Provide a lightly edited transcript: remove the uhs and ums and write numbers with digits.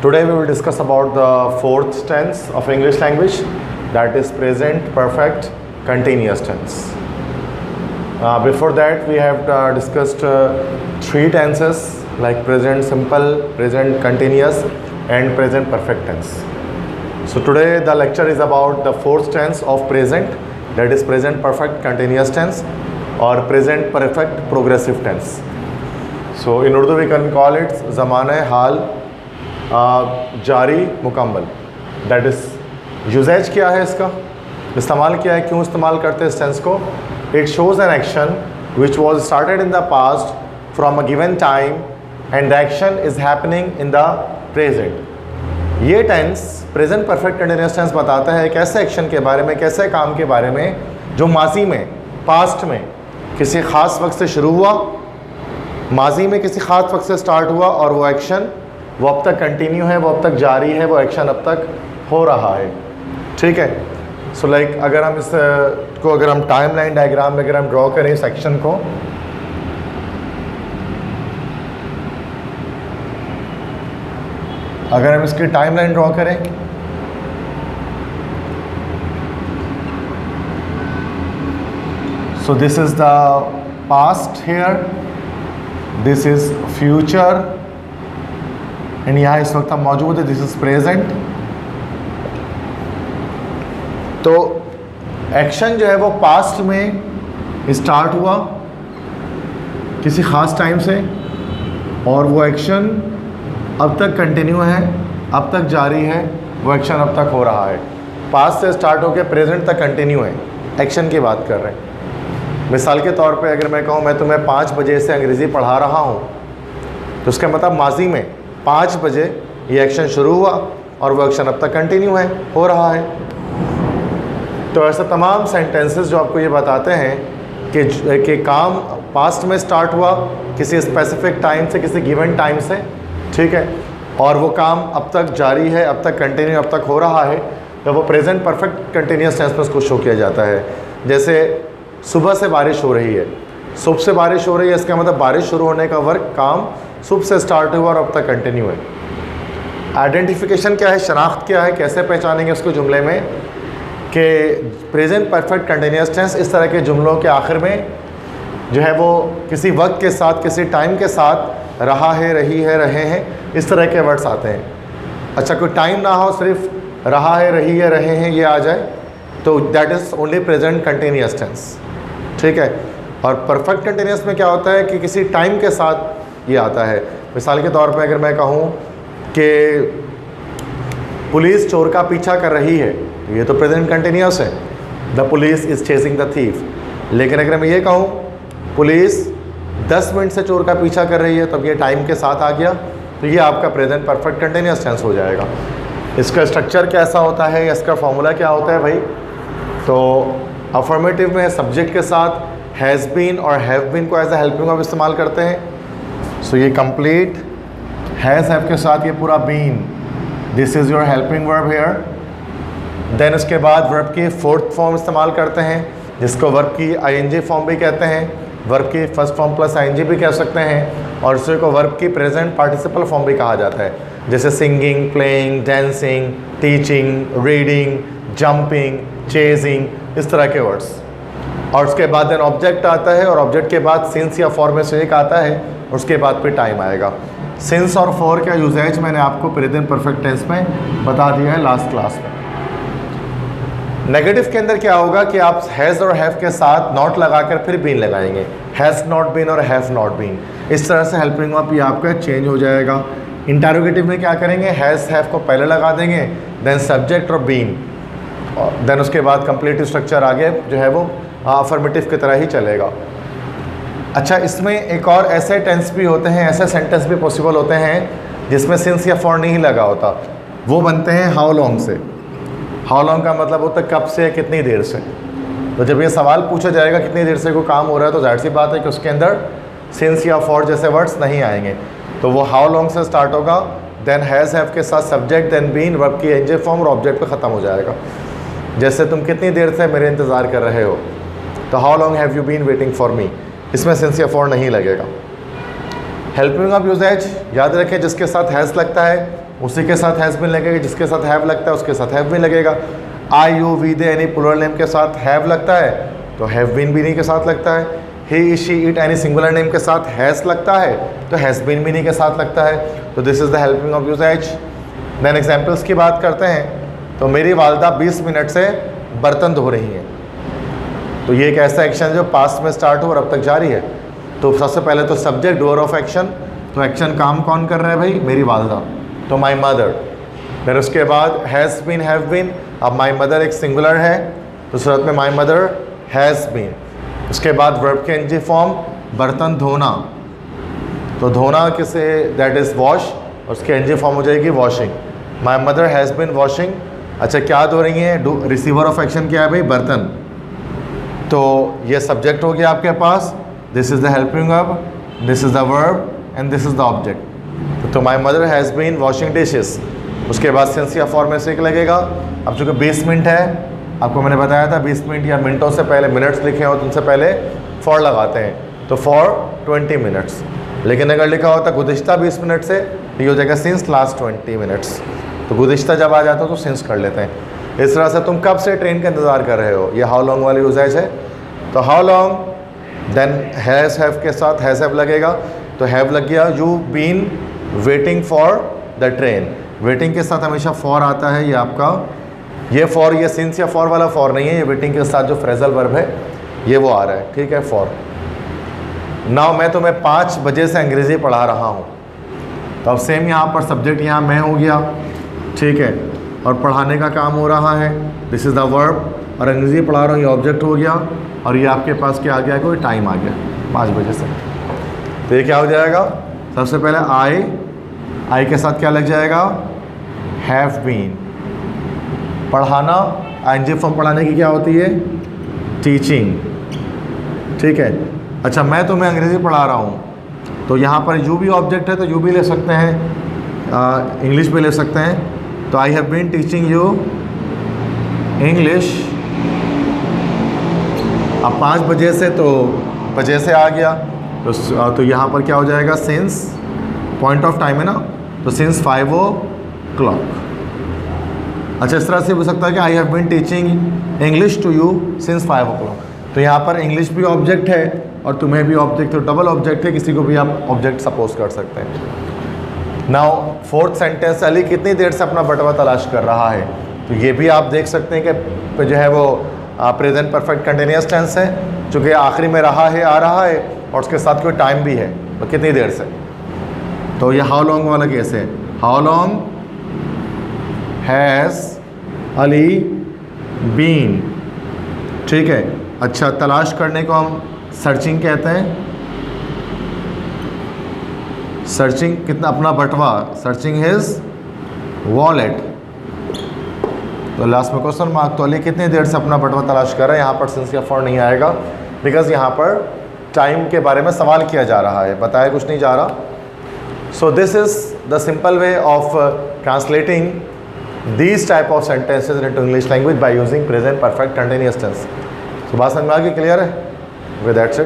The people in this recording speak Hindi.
Today we will discuss about the fourth tense of English language, that is present perfect continuous tense. Before that we have discussed three tenses like present simple, present continuous and present perfect tense. So today the lecture is about the fourth tense of present, that is present perfect continuous tense or present perfect progressive tense. So in Urdu we can call it ज़माने हाल जारी मुकम्मल. दैट इज़ यूजेज क्या है इसका, इस्तेमाल क्या है, क्यों इस्तेमाल करते हैं इस टेंस को. It shows an action which was started in the past from a given time and the action is happening in the present. ये tense present perfect continuous tense बताता है एक ऐसे एक्शन के बारे में, कैसे काम के बारे में जो माजी में, पास्ट में किसी ख़ास वक्त से शुरू हुआ, माजी में किसी ख़ास वक्त से स्टार्ट हुआ और वो एक्शन वो अब तक कंटिन्यू है, वो अब तक जारी है, वो एक्शन अब तक हो रहा है. ठीक है. सो लाइक अगर हम इस को अगर हम टाइम लाइन डायग्राम में अगर हम ड्रॉ करें इस एक्शन को, अगर हम इसकी टाइम लाइन ड्रॉ करें so this is the past here, this is future and यहाँ इस वक्त हम मौजूद है, दिस इज़ प्रेजेंट. तो एक्शन जो है वो पास्ट में स्टार्ट हुआ किसी ख़ास टाइम से और वो एक्शन अब तक कंटिन्यू है, अब तक जारी है, वो एक्शन अब तक हो रहा है. पास्ट से स्टार्ट होकर प्रेजेंट तक कंटिन्यू है, एक्शन की बात कर रहे हैं. मिसाल के तौर पे अगर मैं कहूँ मैं तुम्हें 5 बजे से अंग्रेज़ी पढ़ा रहा हूँ, तो उसका मतलब माजी में 5 बजे ये एक्शन शुरू हुआ और वो एक्शन अब तक कंटिन्यू है, हो रहा है. तो ऐसे तमाम सेंटेंसेस जो आपको ये बताते हैं कि काम पास्ट में स्टार्ट हुआ किसी स्पेसिफिक टाइम से, किसी गिवन टाइम से, ठीक है, और वो काम अब तक जारी है, अब तक कंटिन्यू, अब तक हो रहा है, तो वो प्रेजेंट परफेक्ट कंटिन्यूस टेंस में उसको शो किया जाता है. जैसे सुबह से बारिश हो रही है, सुबह से बारिश हो रही है, इसका मतलब बारिश शुरू होने का वर्क, काम सुबह से स्टार्ट हुआ और अब तक कंटिन्यू है. आइडेंटिफिकेशन क्या है, शनाख्त क्या है, कैसे पहचानेंगे उसको जुमले में कि प्रेजेंट परफेक्ट कंटिन्यूअस टेंस इस तरह के जुमलों के आखिर में जो है वो किसी वक्त के साथ, किसी टाइम के साथ रहा है, रही है, रहे हैं, इस तरह के वर्ड्स आते हैं. अच्छा कोई टाइम ना हो, सिर्फ रहा है, रही है, रहे हैं ये आ जाए तो that is only present continuous tense. ठीक है. और परफेक्ट कंटिन्यूअस में क्या होता है कि किसी टाइम के साथ ये आता है. मिसाल के तौर पे अगर मैं कहूँ कि पुलिस चोर का पीछा कर रही है, ये तो प्रेजेंट कंटिन्यूअस है, the police is chasing the thief. लेकिन अगर मैं ये कहूँ पुलिस 10 मिनट से चोर का पीछा कर रही है, तब ये टाइम के साथ आ गया, तो ये आपका प्रेजेंट परफेक्ट कंटिन्यूअस टेंस हो जाएगा. इसका स्ट्रक्चर कैसा होता है, इसका फॉर्मूला क्या होता है भाई, तो अफर्मेटिव में सब्जेक्ट के साथ हैज़ बीन और हैव बीन को एज अ हेल्पिंग वर्ब इस्तेमाल करते हैं. सो ये कंप्लीट हैज़ हैव के साथ ये पूरा been, this is your helping verb here. Then उसके बाद वर्ब की फोर्थ फॉर्म इस्तेमाल करते हैं जिसको वर्ब की आईएनजी फॉर्म भी कहते हैं, वर्ब की फर्स्ट फॉर्म प्लस आईएनजी भी कह सकते हैं, और उसी को वर्ब की प्रेजेंट पार्टिसिपल फॉर्म भी कहा जाता है, जैसे singing, playing, dancing, teaching, reading, jumping, chasing, इस तरह के वर्ड्स. और उसके बाद देन ऑब्जेक्ट आता है और ऑब्जेक्ट के बाद सिंस या फॉर में से एक आता है, उसके बाद फिर टाइम आएगा. सिंस और फॉर का यूजेज मैंने आपको प्रेजेंट परफेक्ट टेंस में बता दिया है लास्ट क्लास में. नेगेटिव के अंदर क्या होगा कि आप हैज़ और हैव के साथ नॉट लगाकर फिर बीन लगाएंगे, हैज़ नॉट बीन और हैव नॉट बीन, इस तरह से हेल्पिंग वर्ब ये आपका चेंज हो जाएगा. इंटरोगेटिव में क्या करेंगे, हैज़ हैव को पहले लगा देंगे, देन सब्जेक्ट और बीन, देन उसके बाद कंप्लीट स्ट्रक्चर आगे जो है वो अफर्मेटिव की तरह ही चलेगा. अच्छा इसमें एक और ऐसे टेंस भी होते हैं, ऐसे सेंटेंस भी पॉसिबल होते हैं जिसमें सिंस या फॉर नहीं लगा होता, वो बनते हैं हाउ लॉन्ग से. हाउ लॉन्ग का मतलब होता है कब से, कितनी देर से. तो जब ये सवाल पूछा जाएगा कितनी देर से कोई काम हो रहा है, तो जाहिर सी बात है कि उसके अंदर सिंस या फॉर जैसे वर्ड्स नहीं आएंगे, तो वो हाउ लॉन्ग से स्टार्ट होगा, देन हैज़ हैव के साथ सब्जेक्ट, देन बीन, वर्ब की एनजे फॉर्म और ऑब्जेक्ट पे ख़त्म हो जाएगा. जैसे तुम कितनी देर से मेरे इंतज़ार कर रहे हो, तो how long have you been waiting for me, इसमें सिंस या फॉर नहीं लगेगा. हेल्पिंग ऑफ यूजेज याद रखें, जिसके साथ हैज़ लगता है उसी के साथ हैज़ बीन लगेगा, जिसके साथ हैव लगता है उसके साथ हैव बीन लगेगा। I you we they any plural name के साथ हैव लगता है तो हैव बीन भी नहीं के साथ लगता है। He she it any singular name के साथ हैज़ लगता है तो हैज़ बीन भी नहीं के साथ लगता है। तो this is the helping of usage. Then examples की बात करते हैं तो मेरी वालदा 20 मिनट से बर्तन धो रही हैं। तो ये एक ऐसा एक्शन जो पास्ट में स्टार्ट हो और अब तक जारी है। तो सबसे पहले तो सब्जेक्ट डूअर ऑफ एक्शन, तो एक्शन काम कौन कर रहा है भाई, मेरी वालदा, तो माई मदर। फिर उसके बाद हैज़ बीन हैव बीन, अब माई मदर एक सिंगुलर है तो सूरत में माई मदर हैज़ बीन। उसके बाद वर्ब के एनजी फॉर्म बर्तन धोना, तो धोना किसे, दैट इज़ वॉश, उसके एनजी फॉर्म हो जाएगी washing. My mother has been washing. अच्छा क्या धो रही हैं, रिसीवर ऑफ एक्शन क्या है भाई, बर्तन। तो ये सब्जेक्ट हो गया आपके पास, this is the helping verb, this is the verb and this is the object. तो my mother has been washing dishes. उसके बाद सिंस या फॉर में से एक लगेगा। अब चूँकि 20 मिनट है, आपको मैंने बताया था 20 मिनट या मिनटों से पहले मिनट्स लिखे हो तो उनसे पहले फॉर लगाते हैं, तो फॉर 20 मिनट्स। लेकिन अगर लिखा होता गुज़िश्ता 20 मिनट से तो ये हो जाएगा सिंस लास्ट 20 मिनट्स। तो गुज़िश्ता जब आ जाता हो तो सिंस कर लेते हैं। इस तरह से तुम कब से ट्रेन का इंतज़ार कर रहे हो, ये हाउ लॉन्ग वाली यूजेज है। तो how long, then has have के साथ हैज़ हैव लगेगा, तो हैव लग गया। You been waiting for the train, waiting के साथ हमेशा फॉर आता है। ये आपका ये फॉर, ये सिंस या फॉर वाला फॉर नहीं है, ये वेटिंग के साथ जो फ्रेजल वर्ब है ये वो आ रहा है, ठीक है, फॉर। नाउ मैं तुम्हें 5 बजे से अंग्रेज़ी पढ़ा रहा हूँ, तो अब सेम यहाँ पर सब्जेक्ट यहाँ मैं हो गया, ठीक है, और पढ़ाने का काम हो रहा है, दिस इज़ द वर्ब, और अंग्रेज़ी पढ़ा रहा हूँ ये ऑब्जेक्ट हो गया, और ये आपके पास क्या आ गया, कोई टाइम आ गया 5 बजे से। तो ये क्या हो जाएगा, सबसे पहले आई के साथ क्या लग जाएगा, हैव बीन। पढ़ाना, आईएनजी फॉर्म पढ़ाने की क्या होती है, टीचिंग, ठीक है। अच्छा मैं तुम्हें अंग्रेज़ी पढ़ा रहा हूँ, तो यहाँ पर यू भी ऑब्जेक्ट है तो यू भी ले सकते हैं, इंग्लिश भी ले सकते हैं। तो I have been teaching you English. अब 5 बजे से तो बजे से आ गया, तो यहाँ पर क्या हो जाएगा, सिंस, पॉइंट ऑफ टाइम है ना, तो सिंस 5 o'clock। अच्छा इस तरह से हो सकता है कि I have been teaching English to you since 5 o'clock। तो यहाँ पर इंग्लिश भी ऑब्जेक्ट है और तुम्हें भी ऑब्जेक्ट, तो डबल ऑब्जेक्ट है, किसी को भी आप ऑब्जेक्ट सपोज कर सकते हैं। नाउ 4th सेंटेंस, अली कितनी देर से अपना बटवा तलाश कर रहा है। तो ये भी आप देख सकते हैं कि जो है वो प्रेजेंट परफेक्ट कंटिन्यूअस टेंस है, चूँकि आखिरी में रहा है, आ रहा है, और उसके साथ कोई टाइम भी है, तो कितनी देर से। तो ये हाउ लॉन्ग वाला केस है, how long has Ali been, ठीक है। अच्छा तलाश करने को हम सर्चिंग कहते हैं, सर्चिंग कितना, अपना बटवा, सर्चिंग हिज वॉलेट। तो लास्ट में क्वेश्चन मार्क, तो अली कितनी देर से अपना बटवा तलाश कर रहा है। यहाँ पर सिंस या फॉर नहीं आएगा, बिकॉज यहाँ पर टाइम के बारे में सवाल किया जा रहा है, बताया कुछ नहीं जा रहा। सो this is the simple way of translating these type of sentences into English language by using present perfect continuous tense। तो बात समझ में आ गई, क्लियर है, with that's it।